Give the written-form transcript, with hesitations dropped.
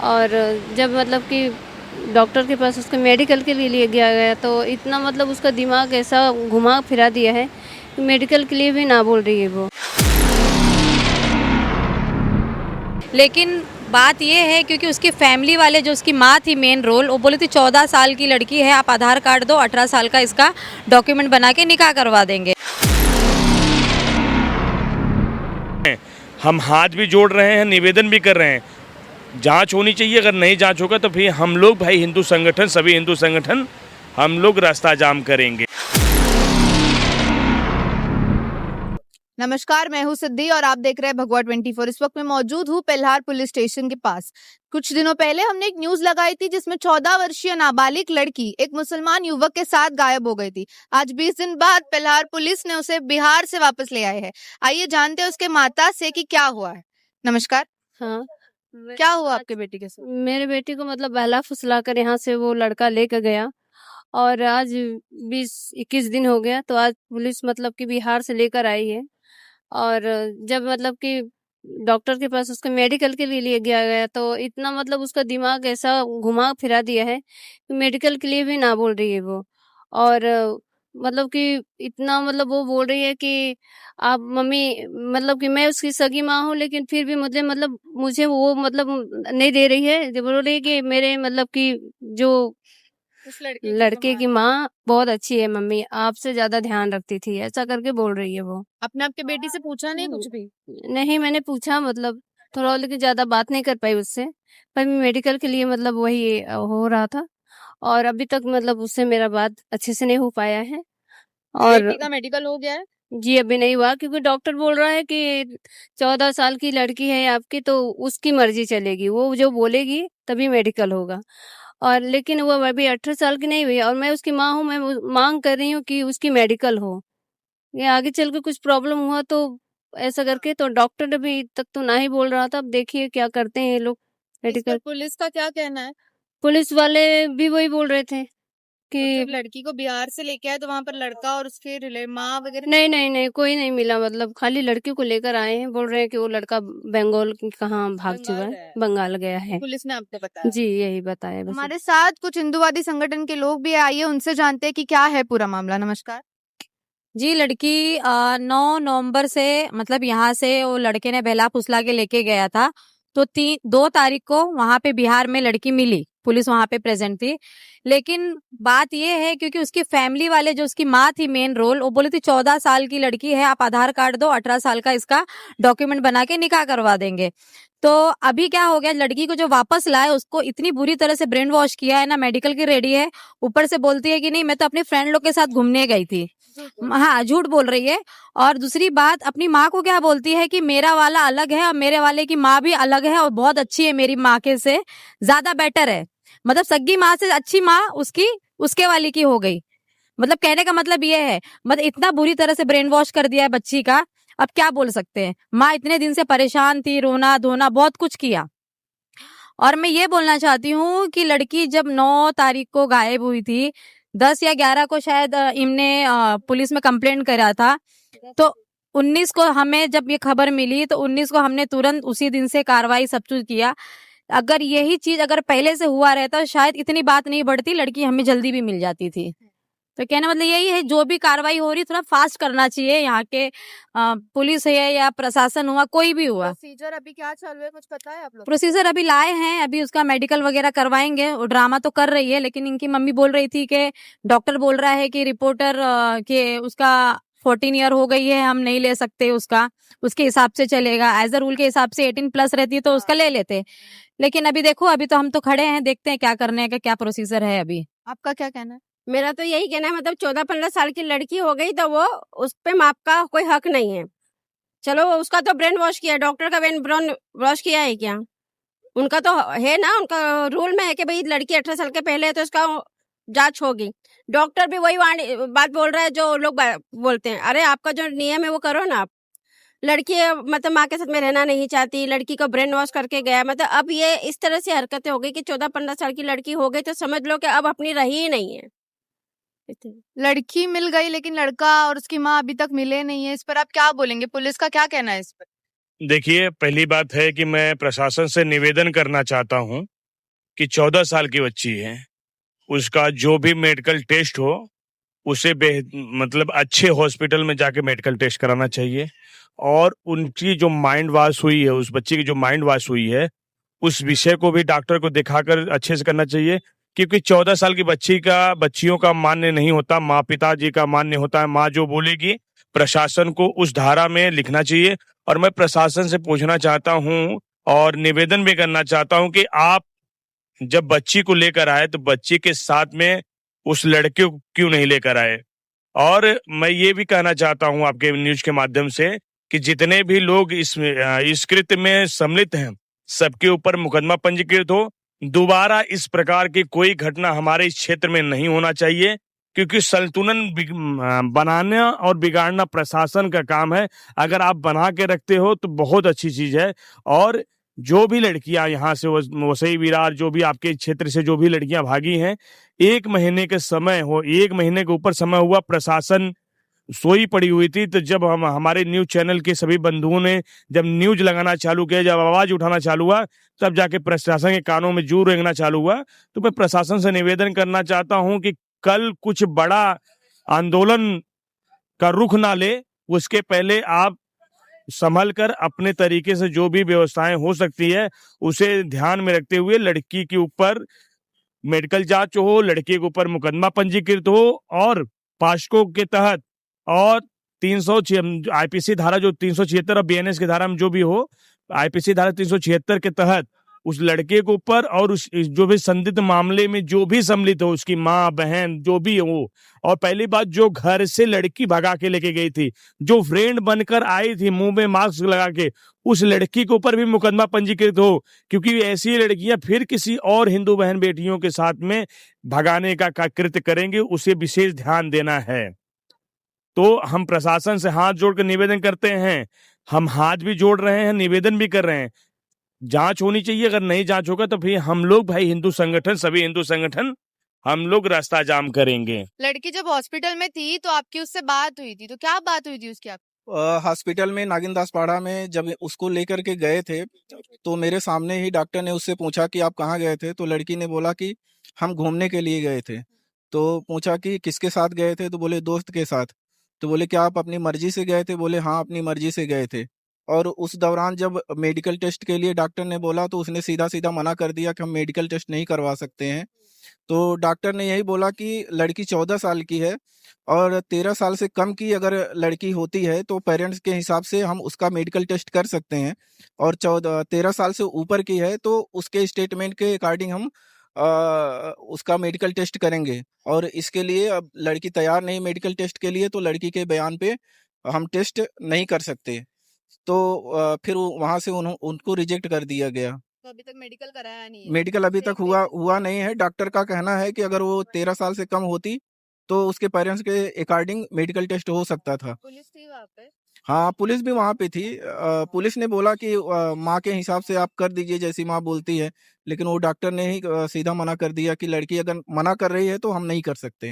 और जब मतलब कि डॉक्टर के पास उसके मेडिकल के लिए गया गया तो इतना मतलब उसका दिमाग ऐसा घुमा फिरा दिया है कि मेडिकल के लिए भी ना बोल रही है वो। लेकिन बात ये है क्योंकि उसकी फैमिली वाले जो उसकी माँ थी मेन रोल, वो बोली थी 14 साल की लड़की है, आप आधार कार्ड दो, 18 साल का इसका डॉक्यूमेंट बना के निकाह करवा देंगे। हम हाथ भी जोड़ रहे हैं, निवेदन भी कर रहे हैं, जांच होनी चाहिए। अगर नहीं जांच होगा तो फिर हम लोग भाई हिंदू संगठन, सभी हिंदू संगठन हम लोग रास्ता जाम करेंगे। नमस्कार, मैं हूं सिद्धि और आप देख रहे हैं भगवा 24। इस वक्त मैं मौजूद हूं पेल्हार पुलिस स्टेशन के पास। कुछ दिनों पहले हमने एक न्यूज लगाई थी जिसमें 14 वर्षीय नाबालिग लड़की एक मुसलमान युवक के साथ गायब हो गई थी। आज 20 दिन बाद पेल्हार पुलिस ने उसे बिहार से वापस ले आए हैं। आइए जानते हैं उसके माता से कि क्या हुआ है। नमस्कार। हाँ, क्या हुआ आपके बेटी के साथ? मेरे बेटी को मतलब बहला फुसला कर यहाँ से वो लड़का लेकर गया और आज 20-21 दिन हो गया तो आज पुलिस मतलब कि बिहार से लेकर आई है। और जब मतलब कि डॉक्टर के पास उसके मेडिकल के लिए गया गया तो इतना मतलब उसका दिमाग ऐसा घुमा फिरा दिया है कि मेडिकल के लिए भी ना बोल रही है वो। और मतलब कि इतना मतलब वो बोल रही है कि आप मम्मी, मतलब कि मैं उसकी सगी माँ हूँ लेकिन फिर भी मुझे वो मतलब नहीं दे रही है। जो बोल रही है कि मेरे मतलब कि जो उस लड़के की माँ बहुत अच्छी है मम्मी, आपसे ज्यादा ध्यान रखती थी, ऐसा करके बोल रही है वो। आपने आपके बेटी से पूछा नहीं कुछ भी? नहीं, मैंने पूछा मतलब थोड़ा, लेकिन ज्यादा बात नहीं कर पाई उससे। पर मेडिकल के लिए मतलब वही हो रहा था और अभी तक मतलब उससे मेरा बात अच्छे से नहीं हो पाया है। और बेटी का मेडिकल हो गया है? जी अभी नहीं हुआ क्योंकि डॉक्टर बोल रहा है कि 14 साल की लड़की है आपकी तो उसकी मर्जी चलेगी, वो जो बोलेगी तभी मेडिकल होगा। और लेकिन वो अभी 18 साल की नहीं हुई और मैं उसकी माँ हूँ, मैं मांग कर रही हूँ कि उसकी मेडिकल हो। ये आगे चल के कुछ प्रॉब्लम हुआ तो ऐसा करके, तो डॉक्टर अभी तक तो ना ही बोल रहा था। अब देखिए क्या करते हैं ये लोग इस पर मेडिकल। पुलिस का क्या कहना है? पुलिस वाले भी वही बोल रहे थे तो जब कि लड़की को बिहार से लेके आए तो वहां पर लड़का और उसके माँ वगैरह नहीं नहीं नहीं, कोई नहीं मिला, मतलब खाली लड़की को लेकर आए हैं। बोल रहे हैं कि वो लड़का बंगाल की कहाँ भाग चुका बंगाल है, गया है। बंगाल गया है। पुलिस ने आपको बताया? जी यही बताया बस। हमारे साथ कुछ हिंदूवादी संगठन के लोग भी हैं, आइए उनसे जानते हैं कि क्या है पूरा मामला। नमस्कार। जी, लड़की 9 नवंबर से मतलब यहाँ से वो लड़के ने बहला फुसला के लेके गया था, तो 2 तारीख को वहां पे बिहार में लड़की मिली, पुलिस वहां पे प्रेजेंट थी। लेकिन बात ये है क्योंकि उसकी फैमिली वाले जो उसकी माँ थी मेन रोल, वो बोली थी 14 साल की लड़की है, आप आधार कार्ड दो, 18 साल का इसका डॉक्यूमेंट बना के निकाह करवा देंगे। तो अभी क्या हो गया, लड़की को जो वापस लाए उसको इतनी बुरी तरह से ब्रेन वॉश किया है ना, मेडिकल की रेडी है, ऊपर से बोलती है कि नहीं मैं तो अपने फ्रेंड लोग के साथ घूमने गई थी। हाँ, झूठ बोल रही है। और दूसरी बात, अपनी माँ को क्या बोलती है कि मेरा वाला अलग है और मेरे वाले की माँ भी अलग है और बहुत अच्छी है, मेरी माँ के से ज्यादा बेटर है। मतलब सगी माँ से अच्छी माँ उसकी उसके वाली की हो गई। मतलब कहने का मतलब ये है, मतलब इतना बुरी तरह से ब्रेन वॉश कर दिया है बच्ची का। अब क्या बोल सकते हैं, माँ इतने दिन से परेशान थी, रोना धोना बहुत कुछ किया। और मैं ये बोलना चाहती हूँ कि लड़की जब 9 तारीख को गायब हुई थी, 10 या 11 को शायद इनने पुलिस में कंप्लेंट करा था, तो 19 को हमें जब ये खबर मिली तो 19 को हमने तुरंत उसी दिन से कार्रवाई सब कुछ किया। अगर यही चीज अगर पहले से हुआ रहता शायद इतनी बात नहीं बढ़ती, लड़की हमें जल्दी भी मिल जाती थी। तो कहने मतलब यही है, जो भी कार्रवाई हो रही थोड़ा फास्ट करना चाहिए। यहाँ के पुलिस है या प्रशासन हुआ, कोई भी हुआ। प्रोसीजर अभी क्या चल रहा है कुछ पता है आप लोग? प्रोसीजर अभी लाए हैं, अभी उसका मेडिकल वगैरह करवाएंगे। वो ड्रामा तो कर रही है लेकिन इनकी मम्मी बोल रही थी कि डॉक्टर बोल रहा है कि रिपोर्टर के उसका 14 ईयर हो गई है, हम नहीं ले सकते उसका, उसके हिसाब से चलेगा। एज अ रूल के हिसाब से 18 प्लस रहती है तो उसका ले लेते। लेकिन अभी देखो, अभी तो हम तो खड़े हैं, देखते हैं क्या करने का, क्या प्रोसीजर है अभी। आपका क्या कहना है? मेरा तो यही कहना है, मतलब 14-15 साल की लड़की हो गई तो वो उस पे माप का कोई हक नहीं है। चलो उसका तो ब्रेन वॉश किया, डॉक्टर का ब्रेन वॉश किया है क्या? उनका तो है ना, उनका रूल में है कि भाई लड़की 18 साल के पहले है तो उसका जांच होगी। डॉक्टर भी वही बात बोल रहा है जो लोग बोलते हैं। अरे आपका जो नियम है वो करो ना आप। लड़की मतलब माँ के साथ में रहना नहीं चाहती, लड़की को ब्रेन वॉश करके गया, मतलब अब ये इस तरह से हरकतें हो गई कि 14-15 साल की लड़की हो गई तो समझ लो कि अब अपनी रही ही नहीं है। लड़की मिल गई लेकिन लड़का और उसकी माँ अभी तक मिले नहीं है, इस पर आप क्या बोलेंगे? पुलिस का क्या कहना है इस पर? देखिए, पहली बात है कि मैं प्रशासन से निवेदन करना चाहता हूं कि 14 साल की बच्ची है, उसका जो भी मेडिकल टेस्ट हो उसे मतलब अच्छे हॉस्पिटल में जाके मेडिकल टेस्ट कराना चाहिए। और उनकी जो माइंड वॉश हुई है, उस बच्ची की जो माइंड वॉश हुई है, उस विषय को भी डॉक्टर को दिखाकर अच्छे से करना चाहिए। क्योंकि 14 साल की बच्चियों का मान्य नहीं होता, माँ पिताजी का मान्य होता है। माँ जो बोलेगी प्रशासन को उस धारा में लिखना चाहिए। और मैं प्रशासन से पूछना चाहता हूँ और निवेदन भी करना चाहता हूँ कि आप जब बच्ची को लेकर आए तो बच्ची के साथ में उस लड़के को क्यों नहीं लेकर आए। और मैं ये भी कहना चाहता हूँ आपके न्यूज के माध्यम से कि जितने भी लोग इस कृत्य में सम्मिलित हैं, सबके ऊपर मुकदमा पंजीकृत हो। दोबारा इस प्रकार की कोई घटना हमारे इस क्षेत्र में नहीं होना चाहिए, क्योंकि संतुलन बनाना और बिगाड़ना प्रशासन का काम है। अगर आप बना के रखते हो तो बहुत अच्छी चीज है। और जो भी लड़कियां यहाँ से वसई विरार, जो भी आपके क्षेत्र से जो भी लड़कियां भागी हैं, 1 महीने के समय हो, 1 महीने के ऊपर समय हुआ, प्रशासन सोई पड़ी हुई थी। तो जब हमारे न्यूज चैनल के सभी बंधुओं ने जब न्यूज लगाना चालू किया, जब आवाज उठाना चालू हुआ, तब जाके प्रशासन के कानों में जू रेंगना चालू हुआ। तो मैं प्रशासन से निवेदन करना चाहता हूं कि कल कुछ बड़ा आंदोलन का रुख ना ले, उसके पहले आप संभल कर अपने तरीके से जो भी व्यवस्थाएं हो सकती है उसे ध्यान में रखते हुए लड़की के ऊपर मेडिकल जांच हो, लड़के के ऊपर मुकदमा पंजीकृत हो और पास्को के तहत और 306 आईपीसी धारा जो 376 और बीएनएस की धारा में जो भी हो, आईपीसी धारा 376 के तहत उस लड़के के ऊपर और उस जो भी संदिग्ध मामले में जो भी सम्मिलित हो, उसकी माँ बहन जो भी हो। और पहली बात, जो घर से लड़की भगा के लेके गई थी, जो फ्रेंड बनकर आई थी मुंह में मास्क लगा के, उस लड़की के ऊपर भी मुकदमा पंजीकृत हो। क्योंकि ऐसी लड़कियां फिर किसी और हिंदू बहन बेटियों के साथ में भगाने का कृत्य करेंगे, उसे विशेष ध्यान देना है। तो हम प्रशासन से हाथ जोड़कर निवेदन करते हैं, हम हाथ भी जोड़ रहे हैं, निवेदन भी कर रहे हैं, जांच होनी चाहिए। अगर नहीं जांच होगा तो फिर हम लोग भाई हिंदू संगठन, सभी हिंदू संगठन, हम लोग रास्ता जाम करेंगे। लड़की जब हॉस्पिटल में थी तो आपकी उससे बात हुई थी, तो क्या बात हुई थी उसकी? आप हॉस्पिटल में नागिनदास पाड़ा में जब उसको लेकर के गए थे तो मेरे सामने ही डॉक्टर ने उससे पूछा कि आप कहाँ गए थे। तो लड़की ने बोला कि हम घूमने के लिए गए थे। तो पूछा कि किसके साथ गए थे, तो बोले दोस्त के साथ। तो बोले क्या आप अपनी मर्जी से गए थे? बोले हाँ, अपनी मर्जी से गए थे। और उस दौरान जब मेडिकल टेस्ट के लिए डॉक्टर ने बोला तो उसने सीधा सीधा मना कर दिया कि हम मेडिकल टेस्ट नहीं करवा सकते हैं। तो डॉक्टर ने यही बोला कि लड़की 14 साल की है और 13 साल से कम की अगर लड़की होती है तो पेरेंट्स के हिसाब से हम उसका मेडिकल टेस्ट कर सकते हैं, और 13 साल से ऊपर की है तो उसके स्टेटमेंट के अकॉर्डिंग हम उसका मेडिकल टेस्ट करेंगे। और इसके लिए अब लड़की तैयार नहीं मेडिकल टेस्ट के लिए, तो लड़की के बयान पे हम टेस्ट नहीं कर सकते। तो फिर वहां से उनको रिजेक्ट कर दिया गया। तो अभी तक मेडिकल कराया नहीं है? मेडिकल अभी तक हुआ नहीं है। डॉक्टर का कहना है कि अगर वो 13 साल से कम होती तो उसके पेरेंट्स के अकॉर्डिंग मेडिकल टेस्ट हो सकता था। पुलिस थी वहाँ पे? हाँ, पुलिस भी वहाँ पे थी। पुलिस ने बोला कि माँ के हिसाब से आप कर दीजिए जैसी माँ बोलती है, लेकिन वो डॉक्टर ने ही सीधा मना कर दिया कि लड़की अगर मना कर रही है तो हम नहीं कर सकते हैं।